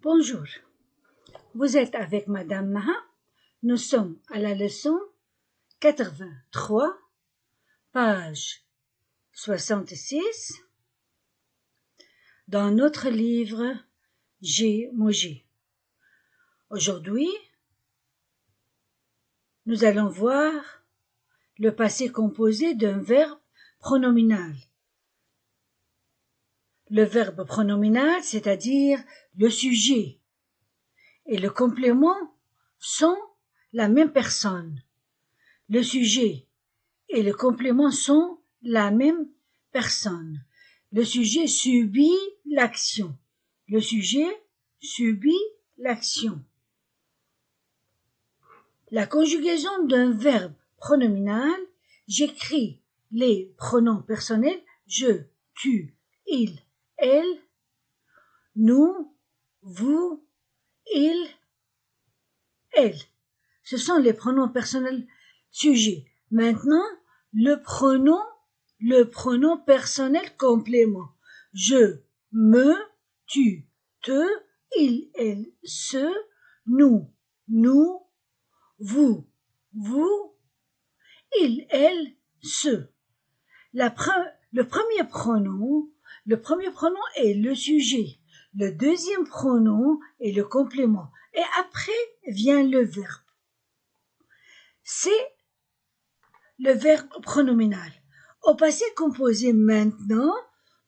Bonjour, vous êtes avec Madame Maha. Nous sommes à la leçon 83, page 66, dans notre livre Gémoji. Aujourd'hui, nous allons voir le passé composé d'un verbe pronominal. Le verbe pronominal, c'est-à-dire le sujet et le complément sont la même personne. Le sujet et le complément sont la même personne. Le sujet subit l'action. Le sujet subit l'action. La conjugaison d'un verbe pronominal, j'écris les pronoms personnels je, tu, il, elle, nous, vous, il, elle. Ce sont les pronoms personnels sujets. Maintenant, le pronom personnel complément. Je, me, tu, te, il, elle, ce, nous, vous, il, elle, ce. Le premier pronom est le sujet. Le deuxième pronom est le complément. Et après vient le verbe. C'est le verbe pronominal. Au passé composé maintenant,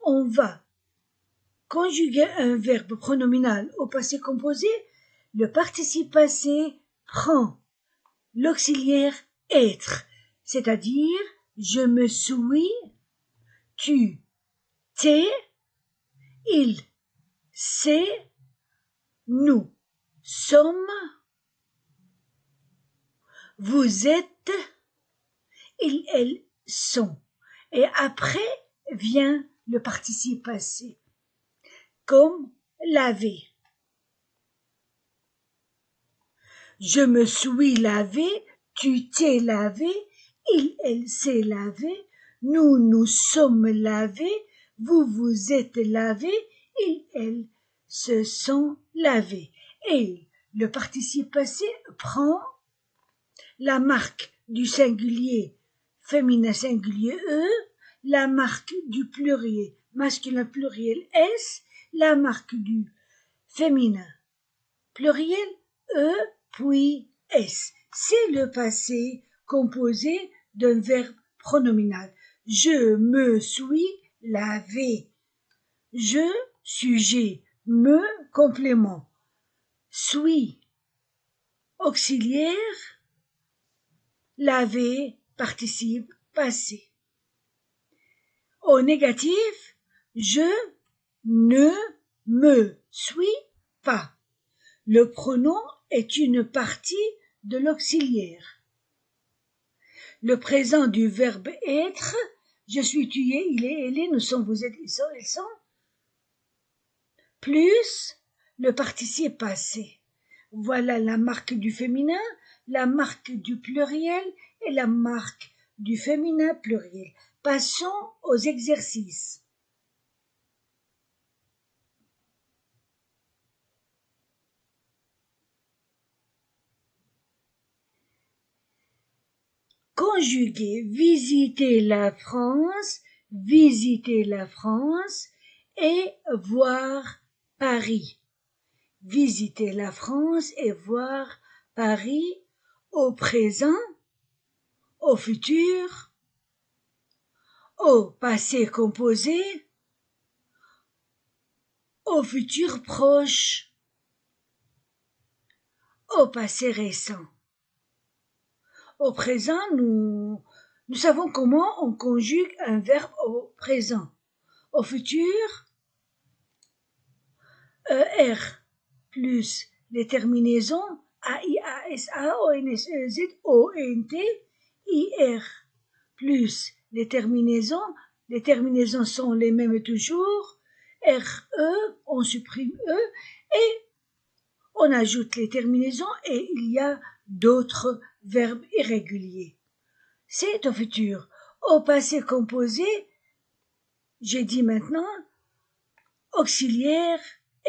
on va conjuguer un verbe pronominal au passé composé. Le participe passé prend l'auxiliaire être, c'est-à-dire je me suis, tu, t'es, il, c'est, nous sommes, vous êtes, ils, elles sont. Et après vient le participe passé, comme laver. Je me suis lavé, tu t'es lavé, il, elle s'est lavé, nous sommes lavés, vous êtes lavés, il, elle se sont lavés. Et le participe passé prend la marque du singulier féminin singulier E, la marque du pluriel masculin pluriel S, la marque du féminin pluriel E, puis S. C'est le passé composé d'un verbe pronominal. Je me suis lavé. Je, sujet, me, complément. Suis, auxiliaire, laver, participe passé. Au négatif, je ne me suis pas. Le pronom est une partie de l'auxiliaire. Le présent du verbe être, je suis, tu es, il est, elle est, nous sommes, vous êtes, ils sont, plus le participe passé. Voilà la marque du féminin, la marque du pluriel et la marque du féminin pluriel. Passons aux exercices. Conjuguer visiter la France et voir Paris. Visiter la France et voir Paris au présent, au futur, au passé composé, au futur proche, au passé récent. Au présent, nous savons comment on conjugue un verbe au présent. Au futur, ER plus les terminaisons AIASA, ONSEZ, ONT, IR plus les terminaisons sont les mêmes toujours, RE, on supprime E, et on ajoute les terminaisons et il y a d'autres verbes irréguliers. C'est au futur. Au passé composé, j'ai dit maintenant, auxiliaire,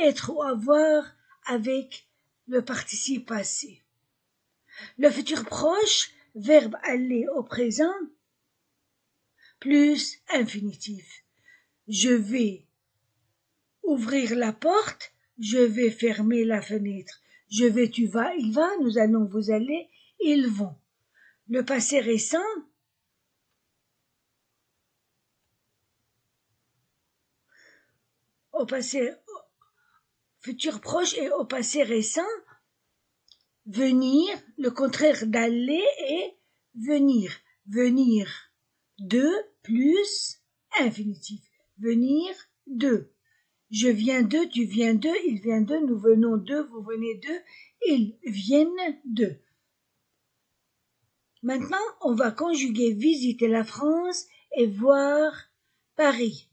être ou avoir, avec le participe passé. Le futur proche, verbe aller au présent, plus infinitif. Je vais ouvrir la porte, je vais fermer la fenêtre. Je vais, tu vas, il va, nous allons, vous allez, ils vont. Le passé récent, au passé, futur proche et au passé récent, venir, le contraire d'aller est venir. Venir de plus infinitif. Venir de. Je viens de, tu viens de, il vient de, nous venons de, vous venez de, ils viennent de. Maintenant, on va conjuguer visiter la France et voir Paris.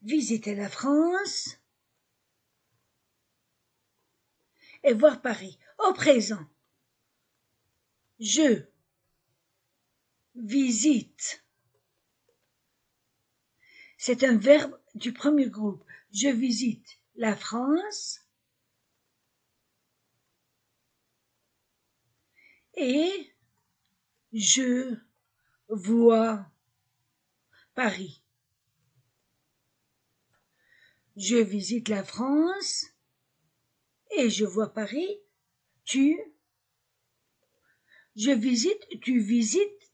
Visiter la France et voir Paris. Au présent, je visite. C'est un verbe du premier groupe. Je visite la France et je vois Paris. Je visite la France et je vois Paris. Je visite, tu visites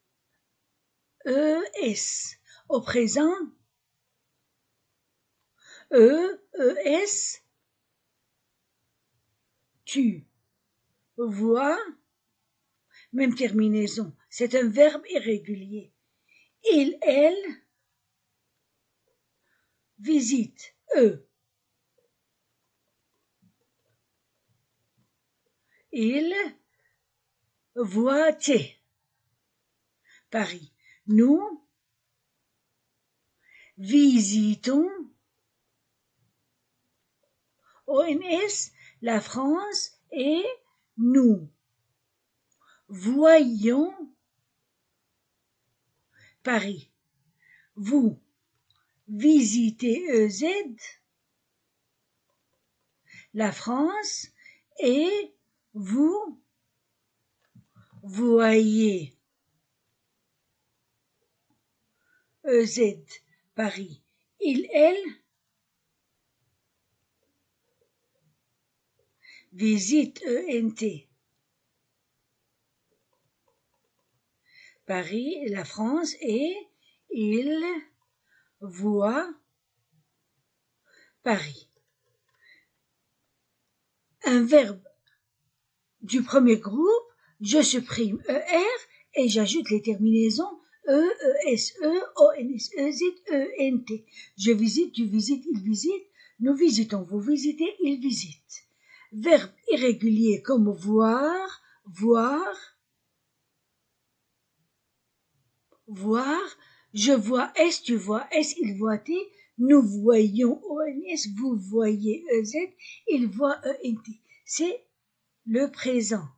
ES. Au présent, ES, tu vois, même terminaison, c'est un verbe irrégulier. Il, elle, visite, il, voit, Paris. Nous visitons, ONS, la France et nous voyons Paris. Vous visitez EZ, la France, et vous voyez EZ, Paris. Il, elle, visite ENT. Paris, la France, et il voit Paris. Un verbe du premier groupe, je supprime ER et j'ajoute les terminaisons ES, ONS, EZ, ENT. Je visite, tu visites, il visite, nous visitons, vous visitez, il visite. Verbe irrégulier comme voir, voir, voir, je vois S, tu vois S, il voit T, nous voyons ONS, vous voyez EZ, il voit ENT. C'est le présent.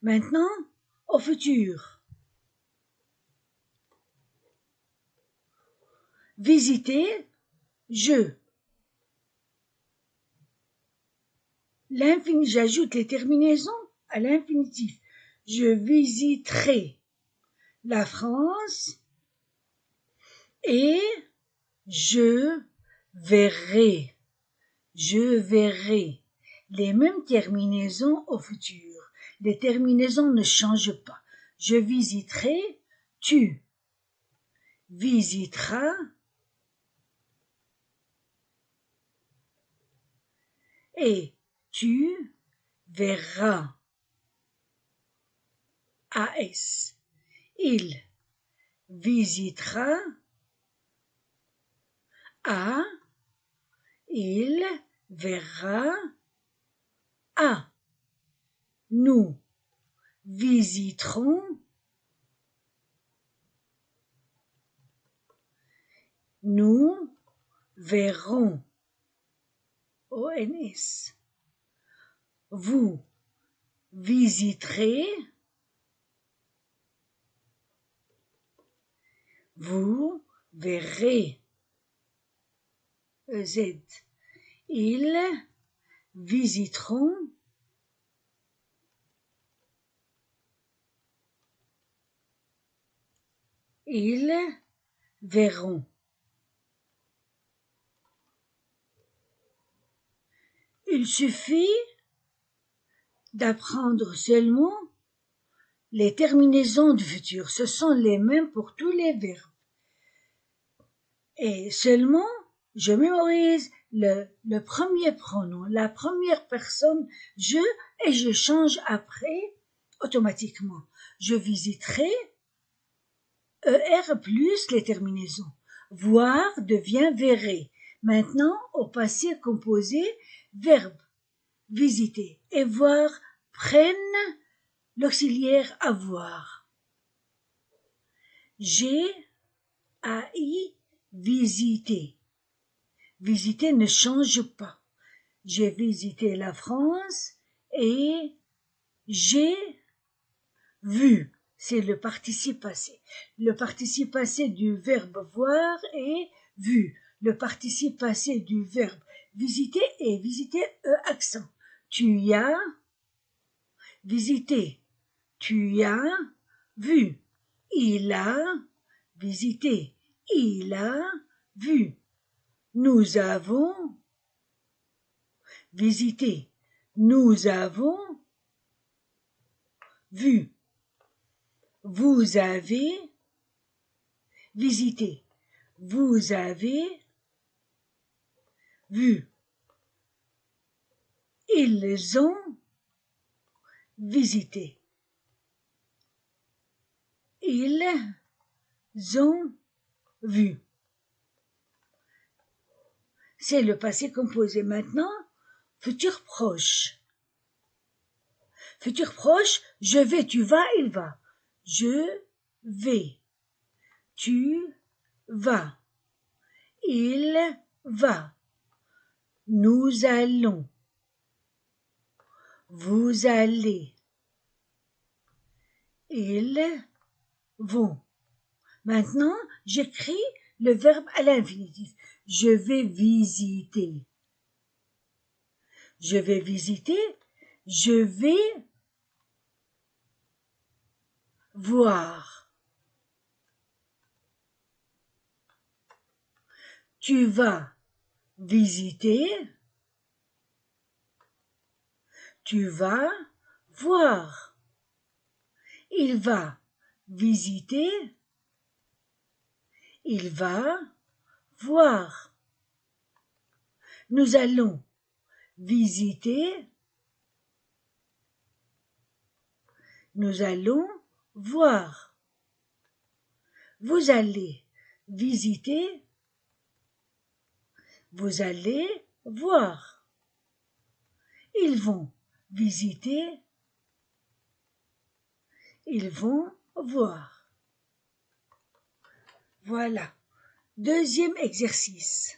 Maintenant, au futur. Visiter, je. J'ajoute les terminaisons à l'infinitif. Je visiterai la France et je verrai. Je verrai. Les mêmes terminaisons au futur. Les terminaisons ne changent pas. Je visiterai, tu visiteras et tu verras. AS. Il visitera. A. Il verra. A. Nous visiterons. Nous verrons. ONS. Vous visiterez. Vous verrez. Z. Ils visiteront. Ils verront. Il suffit d'apprendre seulement les terminaisons du futur. Ce sont les mêmes pour tous les verbes. Et seulement, je mémorise le premier pronom, la première personne, je, et je change après automatiquement. Je visiterai, ER plus les terminaisons. Voir devient verrai. Maintenant, au passé composé, verbe visiter et voir prennent l'auxiliaire avoir. J'ai, AI, visité. Visiter ne change pas. J'ai visité la France et j'ai vu. C'est le participe passé. Le participe passé du verbe voir est vu. Le participe passé du verbe visiter est visiter accent. Tu as visité. Tu as vu. Il a visité. Il a vu. Nous avons visité. Nous avons vu. Vous avez visité. Vous avez vu. Ils ont visité. Ils ont vu. C'est le passé composé. Maintenant, futur proche. Futur proche, je vais, tu vas, il va. Je vais. Tu vas. Il va. Nous allons. Vous allez. Ils vont. Maintenant, j'écris le verbe à l'infinitif. Je vais visiter. Je vais visiter. Je vais voir. Tu vas visiter. Tu vas voir. Il va visiter. Il va voir. Nous allons visiter. Nous allons voir. Vous allez visiter. Vous allez voir. Ils vont visiter. Ils vont voir. Voilà. Deuxième exercice.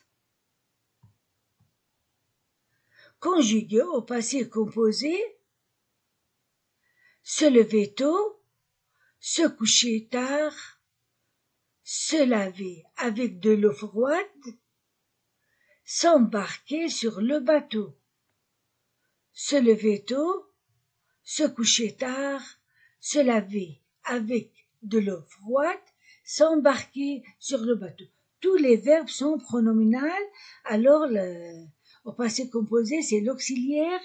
Conjuguer au passé composé. Se lever tôt. Se coucher tard. Se laver avec de l'eau froide. S'embarquer sur le bateau. Se lever tôt. Se coucher tard. Se laver avec de l'eau froide. S'embarquer sur le bateau. Tous les verbes sont pronominaux, alors au passé composé, c'est l'auxiliaire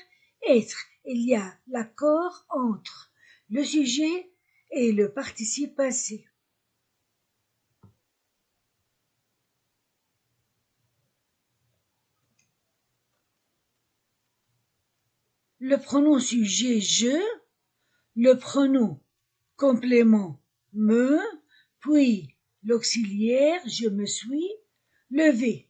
être. Il y a l'accord entre le sujet et le participe passé. Le pronom sujet je, le pronom complément me, puis l'auxiliaire je me suis levé.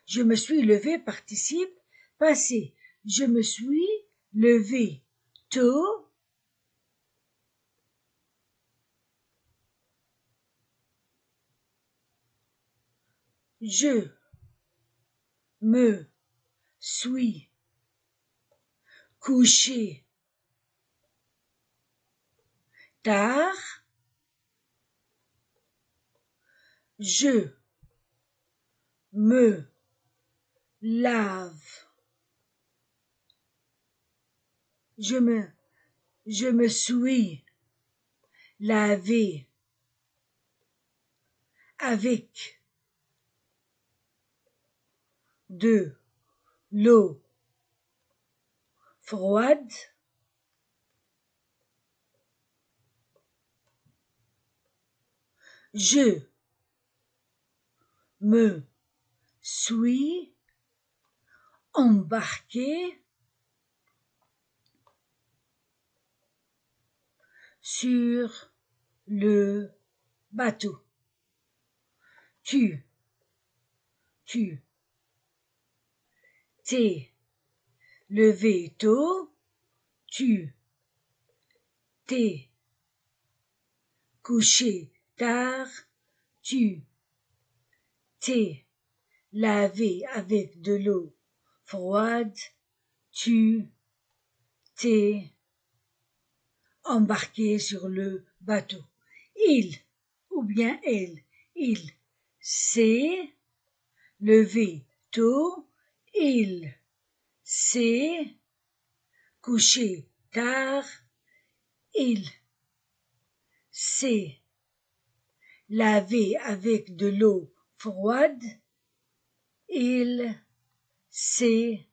Je me suis levé participe passé. Je me suis levé tôt. Je me suis couché tard. Je me lave. Je me suis lavé avec de l'eau froide. Je me suis embarqué sur le bateau. Tu t'es levé tôt, tu t'es couché tard, tu t'es lavé avec de l'eau froide, tu t'es embarqué sur le bateau. Il ou bien elle, il s'est levé tôt, il s'est couché tard, il s'est lavé avec de l'eau froide, il s'est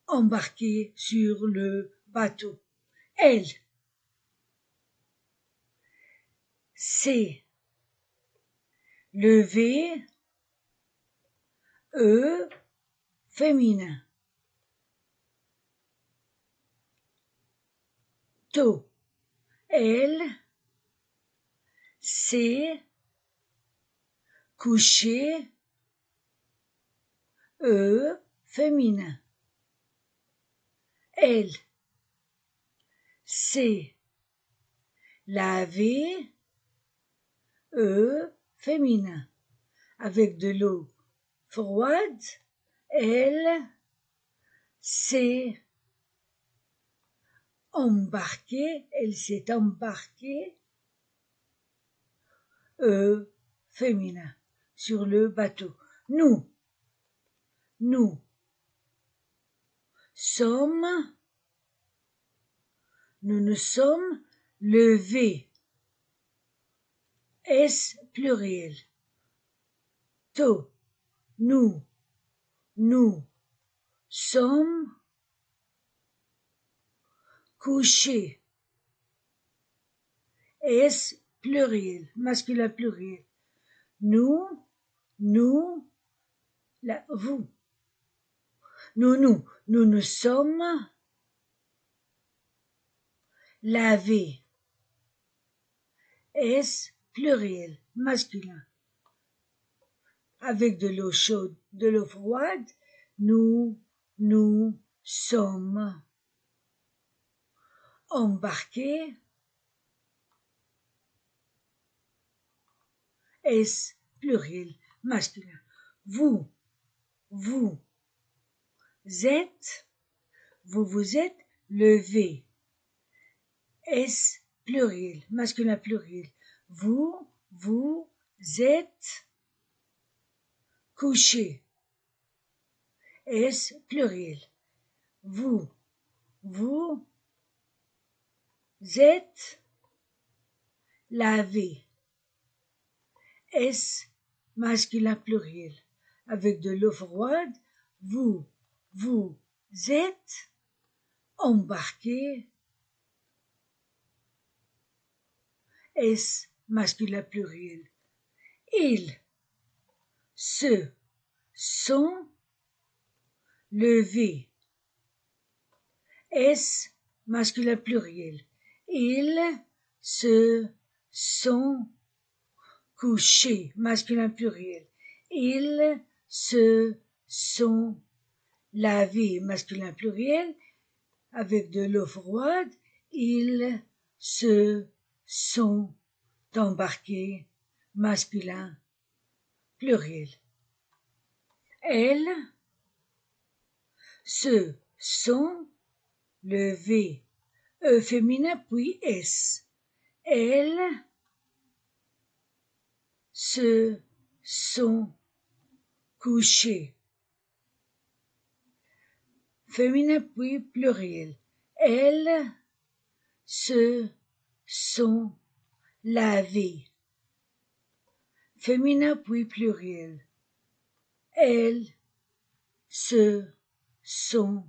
embarqué sur le bateau. Elle s'est levée, féminin. Tôt, elle s'est couchée, féminin. Elle s'est lavée, féminin. Avec de l'eau froide, elle s'est embarquée, féminin, sur le bateau. Nous nous sommes levés. S pluriel. Tôt, nous sommes couchés. S pluriel, masculin pluriel. Nous, vous. Nous sommes lavés. S pluriel, masculin. Avec de l'eau chaude, de l'eau froide, nous sommes embarqués. S pluriel, masculin. Vous êtes levé. S pluriel, masculin pluriel. Vous êtes couché. S pluriel. Vous êtes lavé. S masculin pluriel. Avec de l'eau froide, vous êtes embarqué. S masculin pluriel. Ils se sont levés. S masculin pluriel. Ils se sont couchés, masculin pluriel. Ils se sont lavés, masculin pluriel. Avec de l'eau froide, ils se sont embarqués, masculin pluriel. Elles se sont levées, féminin puis S. Elles se sont coucher. Féminin puis pluriel. Elles se sont lavées. Féminin puis pluriel. Elles se sont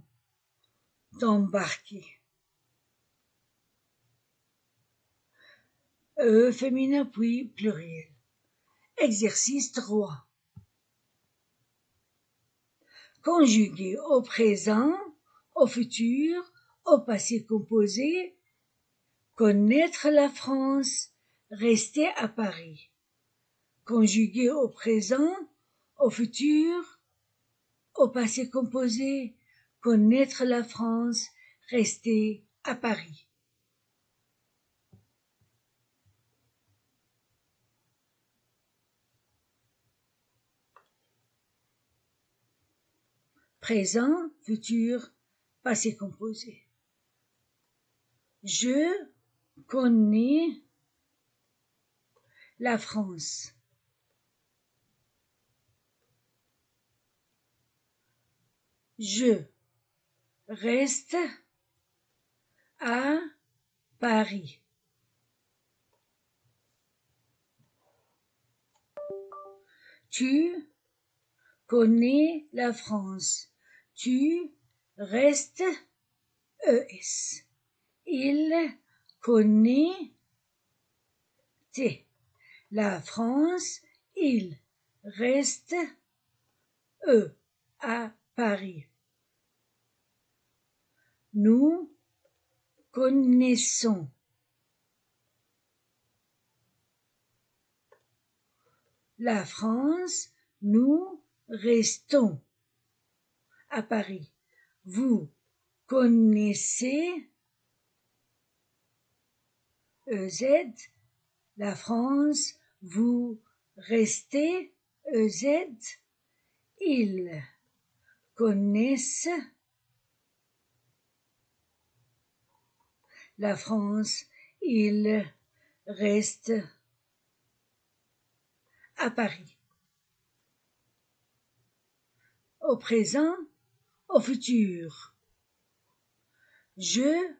embarquées. Féminin puis pluriel. Exercice 3. Conjuguer au présent, au futur, au passé composé, connaître la France, rester à Paris. Conjuguer au présent, au futur, au passé composé, connaître la France, rester à Paris. Présent, futur, passé composé. Je connais la France. Je reste à Paris. Tu connais la France. Tu restes ES. Il connaît la France. Il reste à Paris. Nous connaissons la France. Nous restons à Paris. Vous connaissez EZ la France. Vous restez EZ. Ils connaissent la France. Ils restent à Paris. Au présent, au futur. Je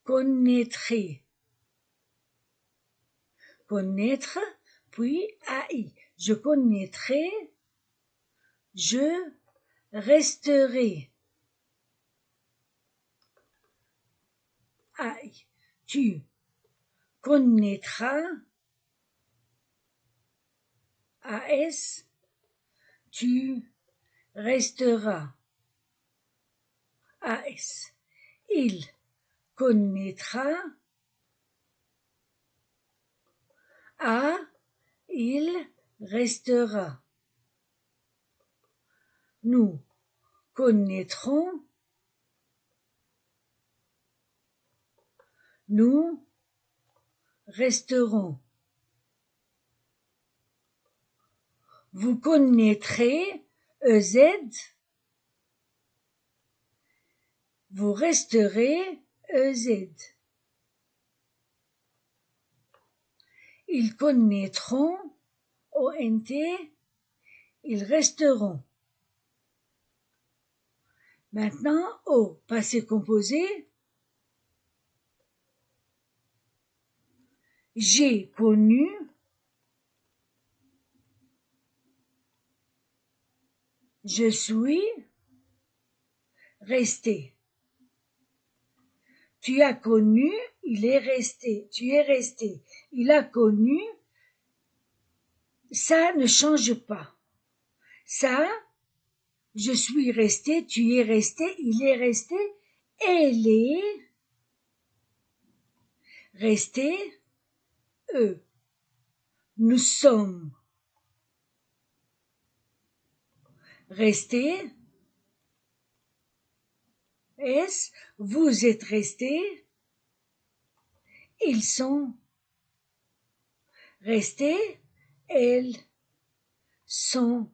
connaîtrai. Connaître, puis AI. Je connaîtrai. Je resterai. AI. Tu connaîtras. AS. Tu resteras. AS. Il connaîtra. A. Il restera. Nous connaîtrons. Nous resterons. Vous connaîtrez EZ. Vous resterez EZ. Ils connaîtront ONT. Ils resteront. Maintenant, au passé composé, j'ai connu. Je suis resté. Tu as connu, il est resté. Tu es resté. Il a connu. Ça ne change pas. Ça, je suis resté, tu es resté, il est resté, elle est restée, eux. Nous sommes restés. Est-ce, vous êtes restés. Ils sont restés. Elles sont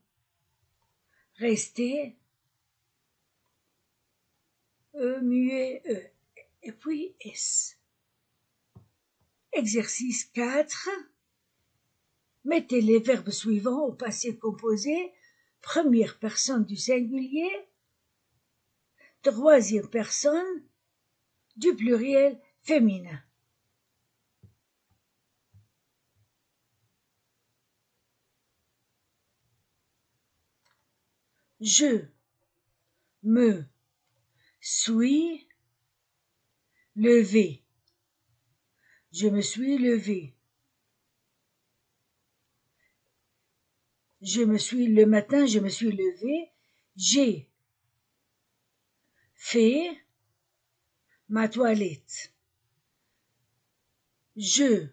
restées. Muet, et puis S. Exercice 4. Mettez les verbes suivants au passé composé première personne du singulier, troisième personne du pluriel féminin. Je me suis levé. Je me suis levé. Le matin, je me suis levé. J'ai fait ma toilette. Je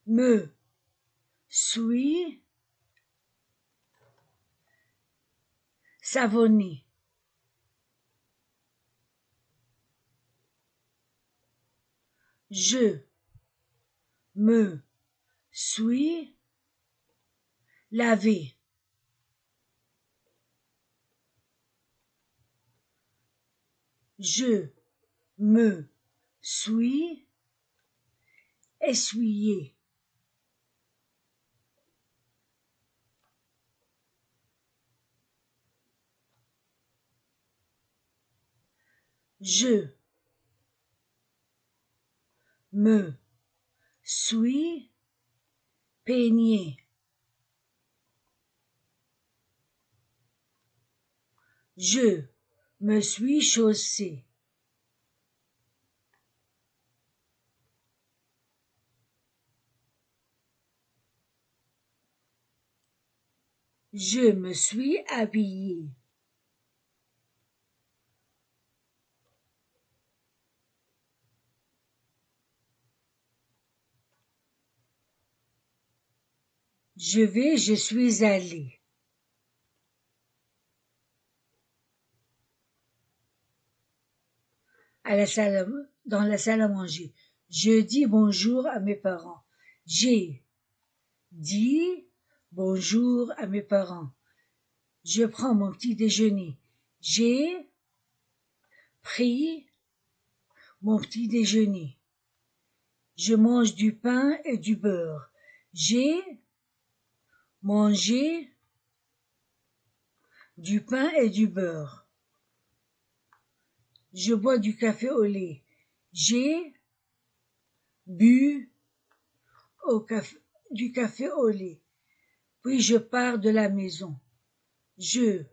me suis savonné. Je me suis lavé. Je me suis essuyé. Je me suis peigné. Je me suis chaussé. Je me suis habillé. Je suis allé. Dans la salle à manger. Je dis bonjour à mes parents. J'ai dit bonjour à mes parents. Je prends mon petit déjeuner. J'ai pris mon petit déjeuner. Je mange du pain et du beurre. J'ai mangé du pain et du beurre. Je bois du café au lait. J'ai bu du café au lait. Puis je pars de la maison. Je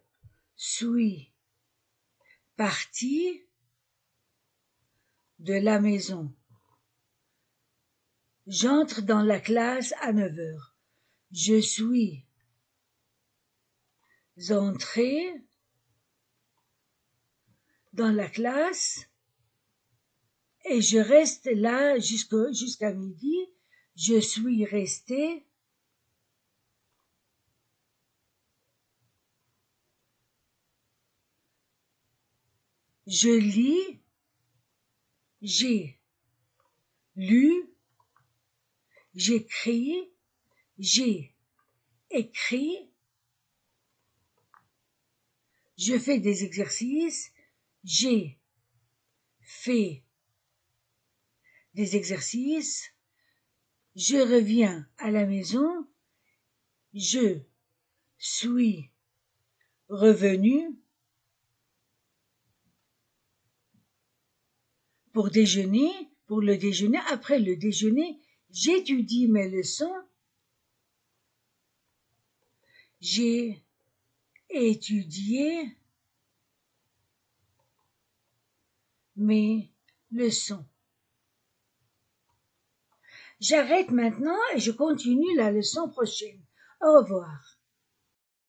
suis parti de la maison. J'entre dans la classe à 9 heures. Je suis entré dans la classe et je reste là jusqu'à midi. Je suis resté je lis, j'ai lu, j'écris, j'ai écrit, je fais des exercices, j'ai fait des exercices, je reviens à la maison, je suis revenu pour le déjeuner, après le déjeuner, j'étudie mes leçons, j'ai étudié mes leçons. J'arrête maintenant et je continue la leçon prochaine. Au revoir.